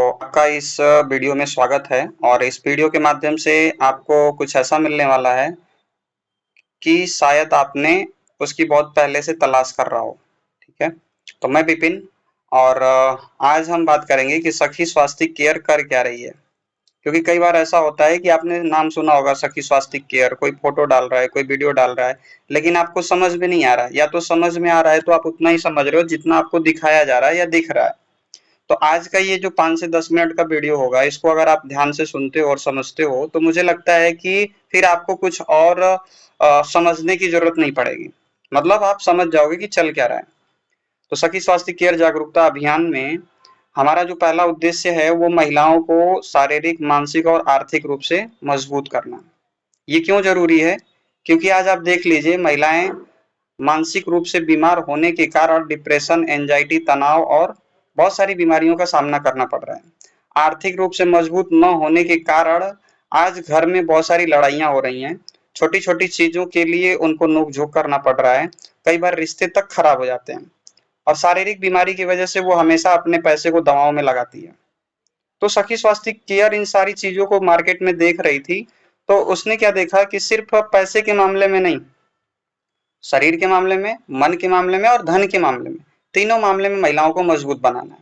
आपका इस वीडियो में स्वागत है और इस वीडियो के माध्यम से आपको कुछ ऐसा मिलने वाला है कि शायद आपने उसकी बहुत पहले से तलाश कर रहा हो। ठीक है, तो मैं विपिन और आज हम बात करेंगे कि सखी स्वास्थ्य केयर कर क्या रही है। क्योंकि कई बार ऐसा होता है कि आपने नाम सुना होगा सखी स्वास्थ्य केयर, कोई फोटो डाल रहा है, कोई वीडियो डाल रहा है, लेकिन आपको समझ में नहीं आ रहा है, या तो समझ में आ रहा है तो आप उतना ही समझ रहे हो जितना आपको दिखाया जा रहा है या दिख रहा है। तो आज का ये जो 5 से 10 मिनट का वीडियो होगा, इसको अगर आप ध्यान से सुनते हो और समझते हो तो मुझे लगता है कि फिर आपको कुछ और समझने की जरूरत नहीं पड़ेगी। मतलब आप समझ जाओगे कि चल क्या रहा है। तो सखी स्वास्थ्य केयर जागरूकता अभियान में हमारा जो पहला उद्देश्य है वो महिलाओं को शारीरिक, मानसिक और आर्थिक रूप से मजबूत करना। ये क्यों जरूरी है? क्योंकि आज आप देख लीजिए, महिलाएं मानसिक रूप से बीमार होने के कारण डिप्रेशन, एंजाइटी, तनाव और बहुत सारी बीमारियों का सामना करना पड़ रहा है। आर्थिक रूप से मजबूत न होने के कारण आज घर में बहुत सारी लड़ाइयां हो रही हैं। छोटी छोटी चीजों के लिए उनको नोक झोंक करना पड़ रहा है। कई बार रिश्ते तक खराब हो जाते हैं और शारीरिक बीमारी की वजह से वो हमेशा अपने पैसे को दवाओं में लगाती है। तो सखी स्वास्थ्य केयर इन सारी चीजों को मार्केट में देख रही थी, तो उसने क्या देखा कि सिर्फ पैसे के मामले में नहीं, शरीर के मामले में, मन के मामले में और धन के मामले में, तीनों मामले में महिलाओं को मजबूत बनाना है।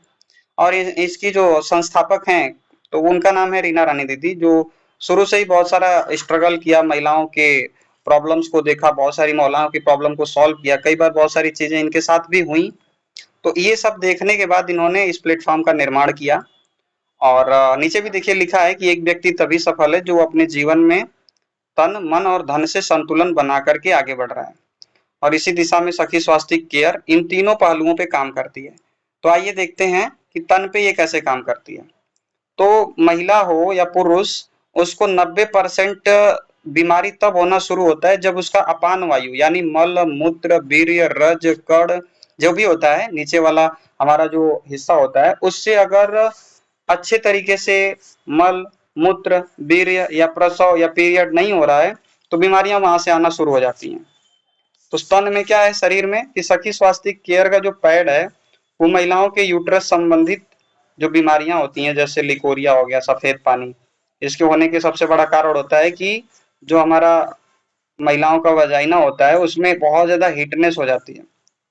और इसकी जो संस्थापक हैं, तो उनका नाम है रीना रानी दीदी, जो शुरू से ही बहुत सारा स्ट्रगल किया, महिलाओं के प्रॉब्लम्स को देखा, बहुत सारी महिलाओं की प्रॉब्लम को सॉल्व किया। कई बार बहुत सारी चीजें इनके साथ भी हुई। तो ये सब देखने के बाद इन्होंने इस प्लेटफॉर्म का निर्माण किया। और नीचे भी देखिए लिखा है कि एक व्यक्ति तभी सफल है जो अपने जीवन में तन, मन और धन से संतुलन बना करके आगे बढ़ रहा है। और इसी दिशा में सखी स्वास्थ्य केयर इन तीनों पहलुओं पे काम करती है। तो आइए देखते हैं कि तन पे ये कैसे काम करती है। तो महिला हो या पुरुष, उसको 90% बीमारी तब होना शुरू होता है जब उसका अपान वायु यानी मल, मूत्र, वीर्य, रज, कण जो भी होता है, नीचे वाला हमारा जो हिस्सा होता है, उससे अगर अच्छे तरीके से मल, मूत्र, वीर्य या प्रसव या पीरियड नहीं हो रहा है, तो बीमारियां वहां से आना शुरू हो जाती हैं। तो स्तन में क्या है शरीर में कि सखी स्वास्थ्य केयर का जो पैड है, वो महिलाओं के यूट्रस संबंधित जो बीमारियां होती हैं, जैसे लिकोरिया हो गया, सफेद पानी, इसके होने के सबसे बड़ा कारण होता है कि जो हमारा महिलाओं का वजाइना होता है उसमें बहुत ज्यादा हीटनेस हो जाती है।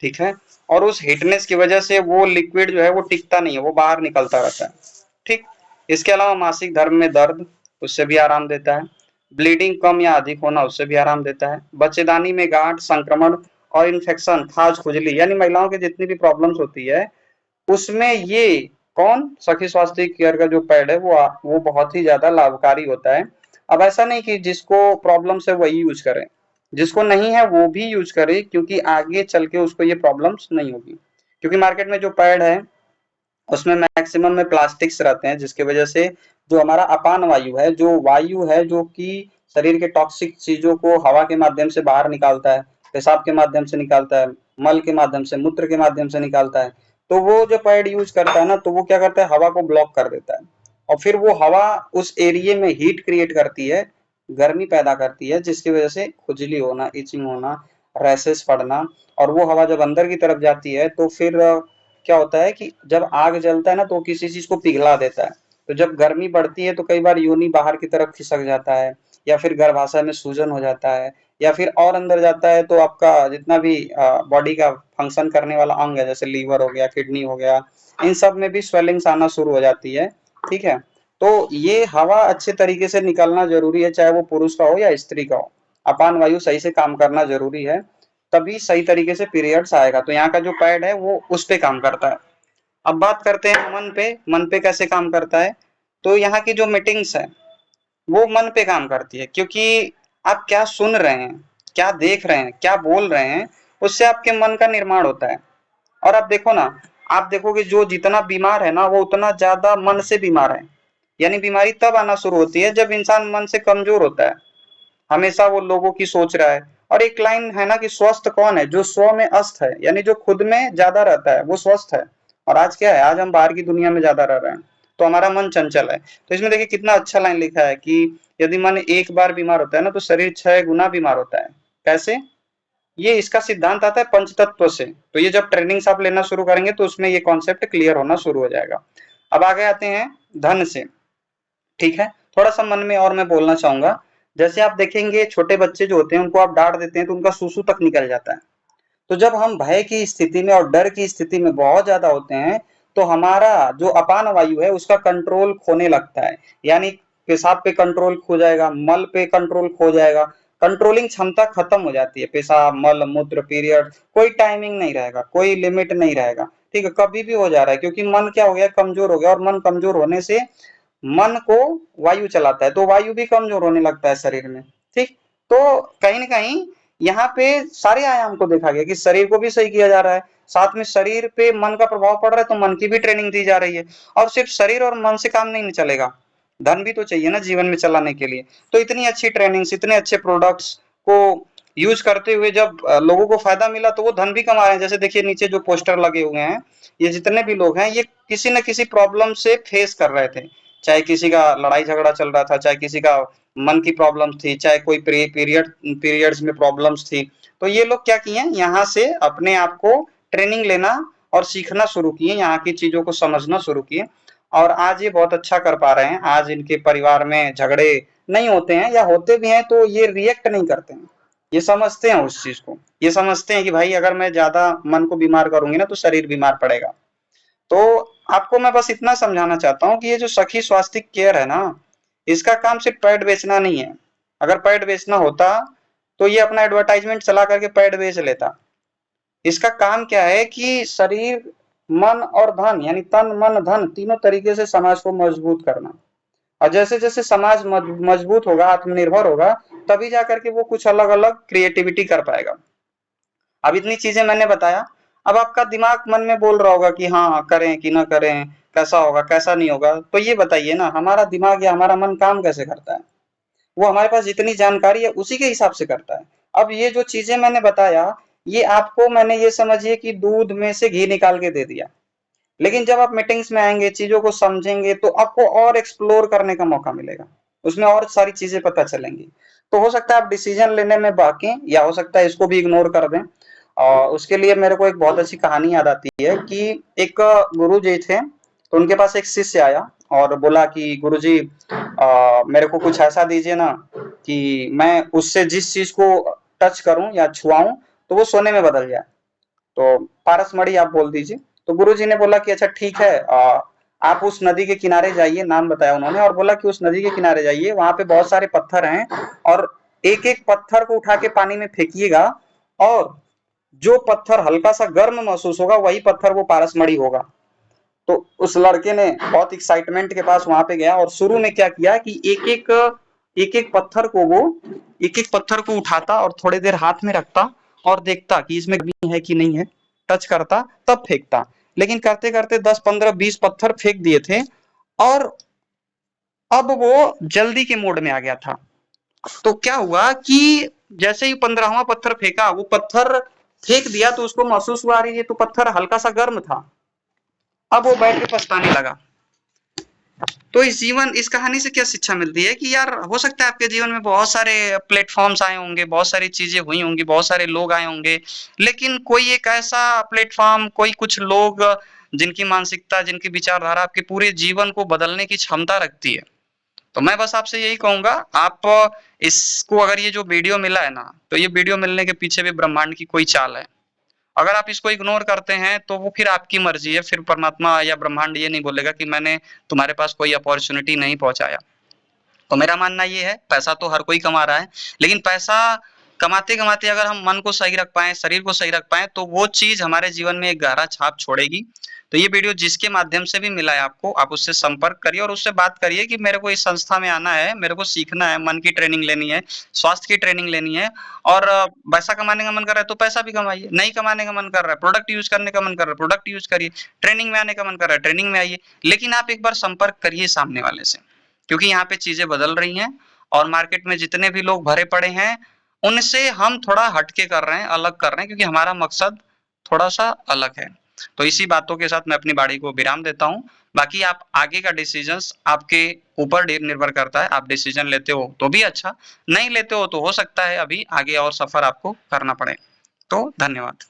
ठीक है, और उस हीटनेस की वजह से वो लिक्विड जो है वो टिकता नहीं है, वो बाहर निकलता रहता है। ठीक, इसके अलावा मासिक धर्म में दर्द, उससे भी आराम देता है। ब्लीडिंग कम या अधिक होना, उससे भी आराम देता है। बच्चेदानी में गांठ, संक्रमण और इन्फेक्शन, खाज, खुजली, यानी महिलाओं की जितनी भी प्रॉब्लम्स होती है उसमें ये कौन सखी स्वास्थ्य केयर का जो पैड है वो बहुत ही ज्यादा लाभकारी होता है। अब ऐसा नहीं कि जिसको प्रॉब्लम्स है वही यूज करे, जिसको नहीं है वो भी यूज करे, क्योंकि आगे चल के उसको ये प्रॉब्लम्स नहीं होगी। क्योंकि मार्केट में जो पैड है उसमें मैक्सिमम में प्लास्टिक्स रहते हैं, जिसकी वजह से जो हमारा अपान वायु है जो कि शरीर के टॉक्सिक चीजों को हवा के माध्यम से बाहर निकालता है, पेशाब के माध्यम से निकालता है, मल के माध्यम से, मूत्र के माध्यम से निकालता है। तो वो जो पैड यूज करता है ना, तो वो क्या करता है, हवा को ब्लॉक कर देता है। और फिर वो हवा उस एरिया में हीट क्रिएट करती है, गर्मी पैदा करती है, जिसकी वजह से खुजली होना, इचिंग होना, रैसेस पड़ना। और वो हवा जब अंदर की तरफ जाती है तो फिर क्या होता है कि जब आग जलता है ना, तो किसी चीज को पिघला देता है। तो जब गर्मी बढ़ती है तो कई बार योनि बाहर की तरफ खिसक जाता है, या फिर गर्भाशय में सूजन हो जाता है, या फिर और अंदर जाता है तो आपका जितना भी बॉडी का फंक्शन करने वाला अंग है, जैसे लीवर हो गया, किडनी हो गया, इन सब में भी स्वेलिंग्स आना शुरू हो जाती है। ठीक है, तो ये हवा अच्छे तरीके से निकलना जरूरी है, चाहे वो पुरुष का हो या स्त्री का हो। अपान वायु सही से काम करना जरूरी है, तभी सही तरीके से पीरियड्स आएगा। तो यहाँ का जो पैड है वो उस पे काम करता है। अब बात करते हैं मन पे कैसे काम करता है। तो यहाँ की जो मीटिंग्स है वो मन पे काम करती है, क्योंकि आप क्या सुन रहे हैं, क्या देख रहे हैं, क्या बोल रहे हैं, उससे आपके मन का निर्माण होता है। और आप देखो ना, आप देखोगे जो जितना बीमार है ना वो उतना ज्यादा मन से बीमार है। यानी बीमारी तब आना शुरू होती है जब इंसान मन से कमजोर होता है, हमेशा वो लोगों की सोच रहा है। और एक लाइन है ना कि स्वस्थ कौन है, जो स्व में अस्त है, यानी जो खुद में ज्यादा रहता है वो स्वस्थ है। और आज क्या है, आज हम बाहर की दुनिया में ज्यादा रह रहे हैं, तो हमारा मन चंचल है। तो इसमें देखिए कितना अच्छा लाइन लिखा है कि यदि मन एक बार बीमार होता है ना, तो शरीर 6 गुना बीमार होता है। कैसे? ये इसका सिद्धांत आता है पंचतत्व से। तो ये जब ट्रेनिंग्स आप लेना शुरू करेंगे तो उसमें ये कॉन्सेप्ट क्लियर होना शुरू हो जाएगा। अब आगे आते हैं धन से, ठीक है। थोड़ा सा मन में और मैं बोलना चाहूंगा, जैसे आप देखेंगे छोटे बच्चे जो होते हैं उनको आप डांट देते हैं तो उनका सूसू तक निकल जाता है। तो जब हम भय की स्थिति में और डर की स्थिति में बहुत ज्यादा होते हैं तो हमारा जो अपान वायु है उसका कंट्रोल खोने लगता है, यानी पेशाब पे कंट्रोल खो जाएगा, मल पे कंट्रोल खो जाएगा, कंट्रोलिंग क्षमता खत्म हो जाती है। पेशाब, मल मूत्र, पीरियड, कोई टाइमिंग नहीं रहेगा, कोई लिमिट नहीं रहेगा, ठीक है, कभी भी हो जा रहा है, क्योंकि मन क्या हो गया, कमजोर हो गया। और मन कमजोर होने से मन को वायु चलाता है तो वायु भी कमजोर होने लगता है शरीर में, ठीक। तो कहीं ना कहीं यहाँ पे सारे आयाम को देखा गया कि शरीर को भी सही किया जा रहा है, साथ में शरीर पे मन का प्रभाव पड़ रहा है तो मन की भी ट्रेनिंग दी जा रही है। और सिर्फ शरीर और मन से काम नहीं चलेगा, धन भी तो चाहिए ना जीवन में चलाने के लिए। तो इतनी अच्छी ट्रेनिंग्स, इतने अच्छे प्रोडक्ट्स को यूज करते हुए जब लोगों को फायदा मिला तो वो धन भी कमा रहे हैं। जैसे देखिए नीचे जो पोस्टर लगे हुए हैं, ये जितने भी लोग हैं ये किसी न किसी प्रॉब्लम से फेस कर रहे थे, चाहे किसी का लड़ाई झगड़ा चल रहा था, चाहे किसी का मन की प्रॉब्लम थी, चाहे कोई पीरियड्स में प्रॉब्लम्स थी। तो ये लोग क्या किए, यहाँ से अपने आप को ट्रेनिंग लेना और सीखना शुरू किए, यहाँ की चीजों को समझना शुरू किए, और आज ये बहुत अच्छा कर पा रहे हैं। आज इनके परिवार में झगड़े नहीं होते हैं, या होते भी हैं तो ये रिएक्ट नहीं करते हैं, ये समझते हैं उस चीज को, ये समझते हैं कि भाई अगर मैं ज्यादा मन को बीमार करूंगी ना तो शरीर बीमार पड़ेगा। तो आपको मैं बस इतना समझाना चाहता हूँ कि ये जो सखी स्वास्थ्य केयर है ना, इसका काम सिर्फ पैड बेचना नहीं है। अगर पैड बेचना होता तो ये अपना एडवर्टाइजमेंट चला करके पैड बेच लेता। इसका काम क्या है कि शरीर, मन और धन, यानी तन मन धन तीनों तरीके से समाज को मजबूत करना। और जैसे जैसे समाज मजबूत होगा, आत्मनिर्भर होगा, तभी जाकर के वो कुछ अलग अलग क्रिएटिविटी कर पाएगा। अब इतनी चीजें मैंने बताया, अब आपका दिमाग मन में बोल रहा होगा कि हाँ करें कि ना करें, कैसा होगा कैसा नहीं होगा। तो ये बताइए ना, हमारा दिमाग या हमारा मन काम कैसे करता है? वो हमारे पास जितनी जानकारी है उसी के हिसाब से करता है। अब ये जो चीजें मैंने बताया, ये आपको मैंने ये समझिए कि दूध में से घी निकाल के दे दिया, लेकिन जब आप मीटिंग्स में आएंगे, चीजों को समझेंगे, तो आपको और एक्सप्लोर करने का मौका मिलेगा, उसमें और सारी चीजें पता चलेंगी। तो हो सकता है आप डिसीजन लेने में बाकी, या हो सकता है इसको भी इग्नोर कर दें। और उसके लिए मेरे को एक बहुत अच्छी कहानी याद आती है कि एक गुरु जी थे, तो उनके पास एक शिष्य आया और बोला कि गुरुजी मेरे को कुछ ऐसा दीजिए ना कि मैं उससे जिस चीज को टच करूं या छुआऊं तो वो सोने में बदल जाए। तो पारसमणि आप बोल दीजिए। तो गुरुजी ने बोला कि अच्छा ठीक है, आप उस नदी के किनारे जाइए, नाम बताया उन्होंने, और बोला कि उस नदी के किनारे जाइए, वहां पे बहुत सारे पत्थर हैं, और एक एक पत्थर को उठा के पानी में फेंकिएगा, और जो पत्थर हल्का सा गर्म महसूस होगा वही पत्थर वो पारसमणि होगा। तो उस लड़के ने बहुत एक्साइटमेंट के पास वहां पे गया, और शुरू में क्या किया कि एक एक पत्थर को उठाता और थोड़ी देर हाथ में रखता और देखता कि इसमें गर्मी है कि नहीं है, टच करता तब फेंकता। लेकिन करते करते 10 15 20 पत्थर फेंक दिए थे, और अब वो जल्दी के मोड में आ गया था। तो क्या हुआ कि जैसे ही 15वां पत्थर फेंका, वो पत्थर फेंक दिया तो उसको महसूस हुआ रही है तो पत्थर हल्का सा गर्म था। अब वो बैठ के पछताने लगा। तो इस कहानी से क्या शिक्षा मिलती है कि यार हो सकता है आपके जीवन में बहुत सारे प्लेटफॉर्म्स आए होंगे, बहुत सारी चीजें हुई होंगी, बहुत सारे लोग आए होंगे, लेकिन कोई एक ऐसा प्लेटफॉर्म, कोई कुछ लोग जिनकी मानसिकता, जिनकी विचारधारा आपके पूरे जीवन को बदलने की क्षमता रखती है। तो मैं बस आपसे यही कहूंगा, आप इसको, अगर ये जो वीडियो मिला है ना, तो ये वीडियो मिलने के पीछे भी ब्रह्मांड की कोई चाल है। अगर आप इसको इग्नोर करते हैं तो वो फिर आपकी मर्जी है, फिर परमात्मा या ब्रह्मांड ये नहीं बोलेगा कि मैंने तुम्हारे पास कोई अपॉर्चुनिटी नहीं पहुंचाया। तो मेरा मानना ये है, पैसा तो हर कोई कमा रहा है, लेकिन पैसा कमाते कमाते अगर हम मन को सही रख पाए, शरीर को सही रख पाए, तो वो चीज हमारे जीवन में एक गहरा छाप छोड़ेगी। तो ये वीडियो जिसके माध्यम से भी मिला है आपको, आप उससे संपर्क करिए और उससे बात करिए कि मेरे को इस संस्था में आना है, मेरे को सीखना है, मन की ट्रेनिंग लेनी है, स्वास्थ्य की ट्रेनिंग लेनी है। और पैसा कमाने का मन कर रहा है तो पैसा भी कमाइए, नहीं कमाने का मन कर रहा है, प्रोडक्ट यूज करने का मन कर रहा है, प्रोडक्ट यूज करिए, ट्रेनिंग में आने का मन कर रहा है, ट्रेनिंग में आइए। लेकिन आप एक बार संपर्क करिए सामने वाले से, क्योंकि यहाँ पे चीजें बदल रही हैं, और मार्केट में जितने भी लोग भरे पड़े हैं उनसे हम थोड़ा हटके कर रहे हैं, अलग कर रहे हैं, क्योंकि हमारा मकसद थोड़ा सा अलग है। तो इसी बातों के साथ मैं अपनी बाड़ी को विराम देता हूँ। बाकी आप आगे का डिसीजंस आपके ऊपर निर्भर करता है, आप डिसीजन लेते हो तो भी अच्छा, नहीं लेते हो तो हो सकता है अभी आगे और सफर आपको करना पड़े। तो धन्यवाद।